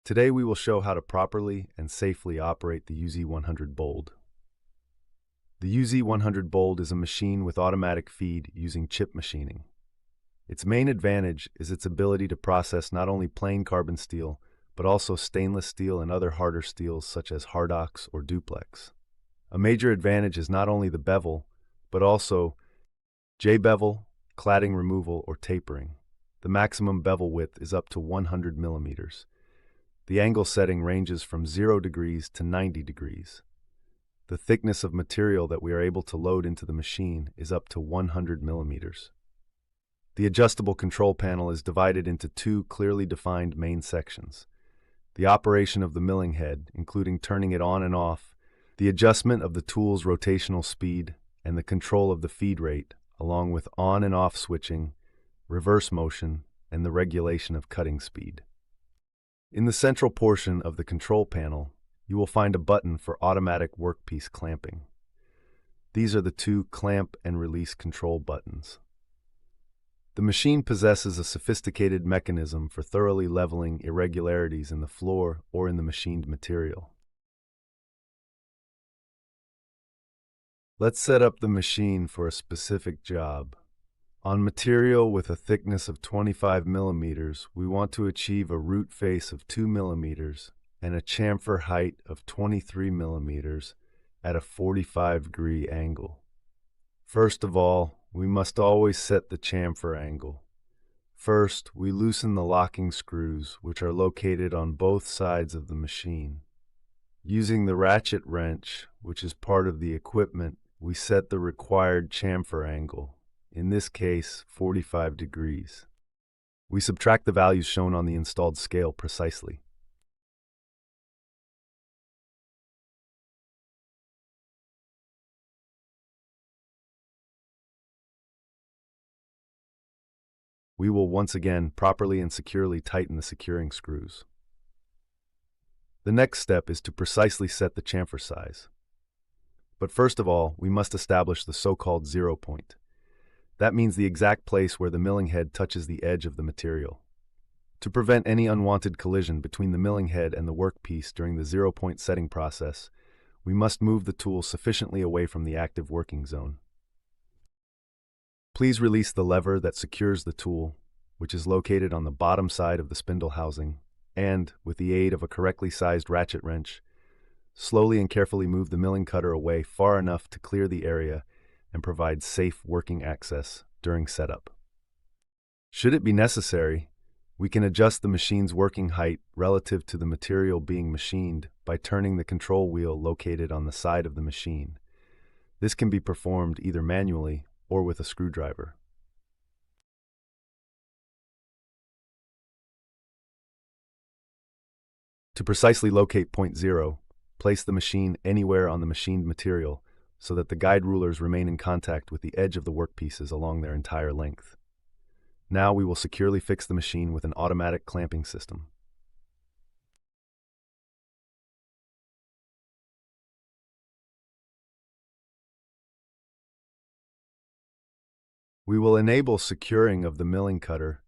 Today we will show how to properly and safely operate the UZ100 Bold. The UZ100 Bold is a machine with automatic feed using chip machining. Its main advantage is its ability to process not only plain carbon steel, but also stainless steel and other harder steels such as Hardox or Duplex. A major advantage is not only the bevel, but also J-bevel, cladding removal, or tapering. The maximum bevel width is up to 100 millimeters. The angle setting ranges from 0 degrees to 90 degrees. The thickness of material that we are able to load into the machine is up to 100 millimeters. The adjustable control panel is divided into two clearly defined main sections: the operation of the milling head, including turning it on and off, the adjustment of the tool's rotational speed, and the control of the feed rate, along with on and off switching, reverse motion, and the regulation of cutting speed. In the central portion of the control panel, you will find a button for automatic workpiece clamping. These are the two clamp and release control buttons. The machine possesses a sophisticated mechanism for thoroughly leveling irregularities in the floor or in the machined material. Let's set up the machine for a specific job. On material with a thickness of 25 millimeters, we want to achieve a root face of 2 millimeters and a chamfer height of 23 millimeters at a 45-degree angle. First of all, we must always set the chamfer angle. First, we loosen the locking screws, which are located on both sides of the machine. Using the ratchet wrench, which is part of the equipment, we set the required chamfer angle, in this case 45 degrees. We subtract the values shown on the installed scale precisely. We will once again properly and securely tighten the securing screws. The next step is to precisely set the chamfer size. But first of all, we must establish the so-called 0 point. That means the exact place where the milling head touches the edge of the material. To prevent any unwanted collision between the milling head and the workpiece during the 0 point setting process, we must move the tool sufficiently away from the active working zone. Please release the lever that secures the tool, which is located on the bottom side of the spindle housing, and, with the aid of a correctly sized ratchet wrench, slowly and carefully move the milling cutter away far enough to clear the area and provide safe working access during setup. Should it be necessary, we can adjust the machine's working height relative to the material being machined by turning the control wheel located on the side of the machine. This can be performed either manually or with a screwdriver. To precisely locate point 0, place the machine anywhere on the machined material so that the guide rulers remain in contact with the edge of the workpieces along their entire length. Now we will securely fix the machine with an automatic clamping system. We will enable securing of the milling cutter,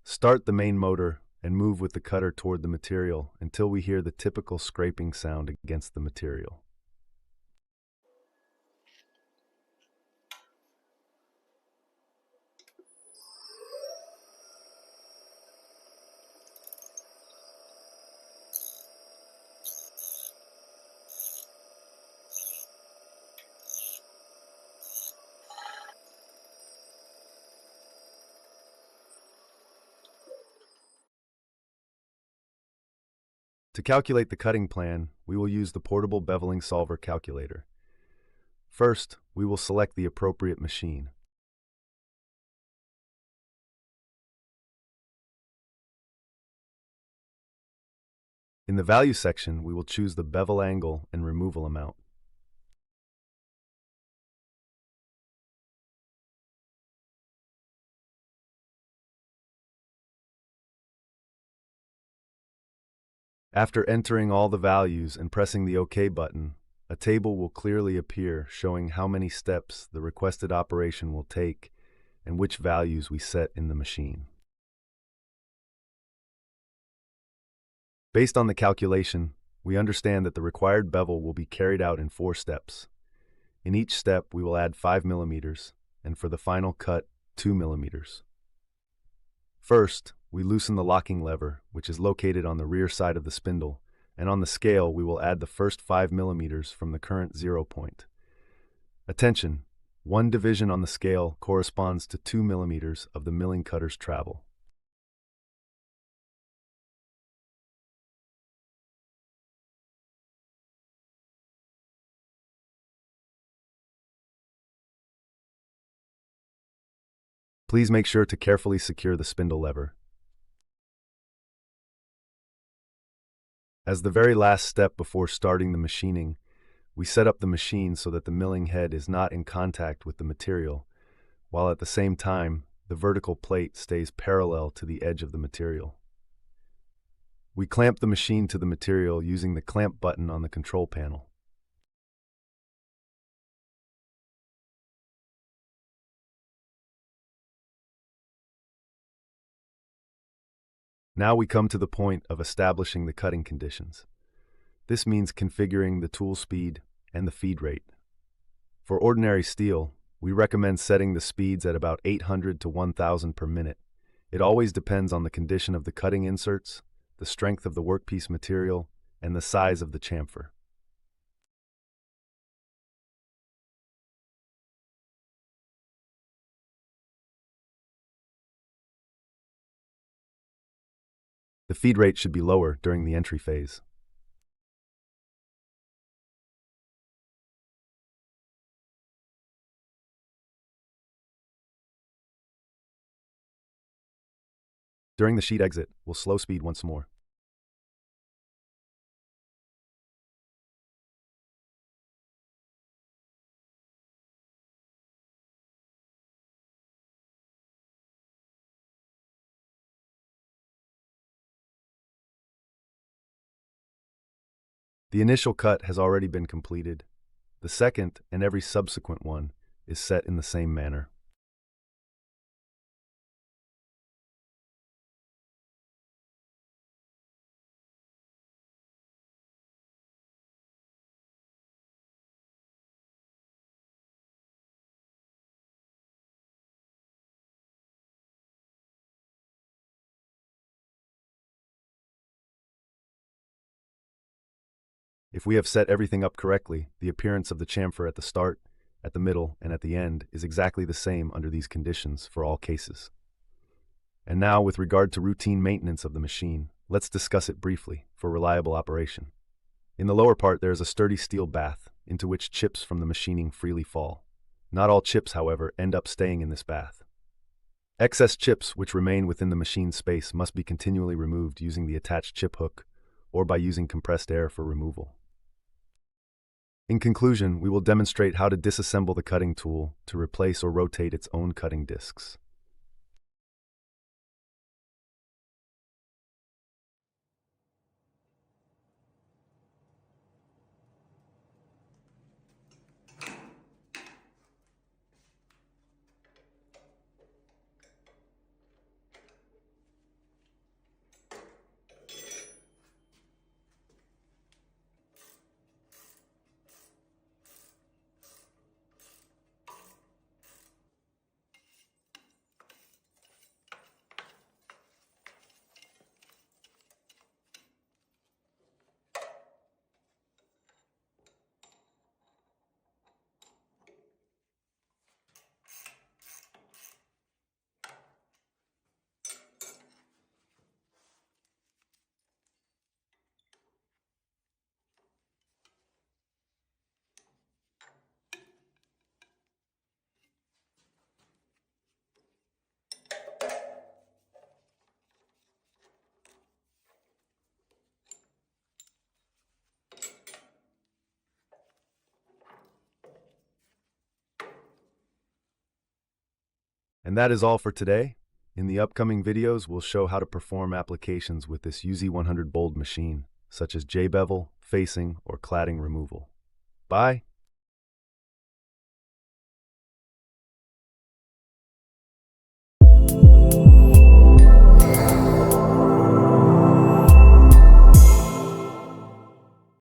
start the main motor, and move with the cutter toward the material until we hear the typical scraping sound against the material. To calculate the cutting plan, we will use the portable beveling solver calculator. First, we will select the appropriate machine. In the value section, we will choose the bevel angle and removal amount. After entering all the values and pressing the OK button, a table will clearly appear showing how many steps the requested operation will take and which values we set in the machine. Based on the calculation, we understand that the required bevel will be carried out in 4 steps. In each step, we will add 5 millimeters, and for the final cut, 2 millimeters. First, we loosen the locking lever, which is located on the rear side of the spindle, and on the scale, we will add the first 5 millimeters from the current 0 point. Attention! 1 division on the scale corresponds to 2 millimeters of the milling cutter's travel. Please make sure to carefully secure the spindle lever. As the very last step before starting the machining, we set up the machine so that the milling head is not in contact with the material, while at the same time, the vertical plate stays parallel to the edge of the material. We clamp the machine to the material using the clamp button on the control panel. Now we come to the point of establishing the cutting conditions. This means configuring the tool speed and the feed rate. For ordinary steel, we recommend setting the speeds at about 800 to 1000 per minute. It always depends on the condition of the cutting inserts, the strength of the workpiece material, and the size of the chamfer. The feed rate should be lower during the entry phase. During the sheet exit, we'll slow speed once more. The initial cut has already been completed. The second and every subsequent one is set in the same manner. If we have set everything up correctly, the appearance of the chamfer at the start, at the middle, and at the end is exactly the same under these conditions for all cases. And now, with regard to routine maintenance of the machine, let's discuss it briefly for reliable operation. In the lower part, there is a sturdy steel bath into which chips from the machining freely fall. Not all chips, however, end up staying in this bath. Excess chips which remain within the machine space must be continually removed using the attached chip hook or by using compressed air for removal. In conclusion, we will demonstrate how to disassemble the cutting tool to replace or rotate its own cutting discs. And that is all for today. In the upcoming videos, we'll show how to perform applications with this UZ100 Bold machine, such as J-bevel, facing, or cladding removal. Bye!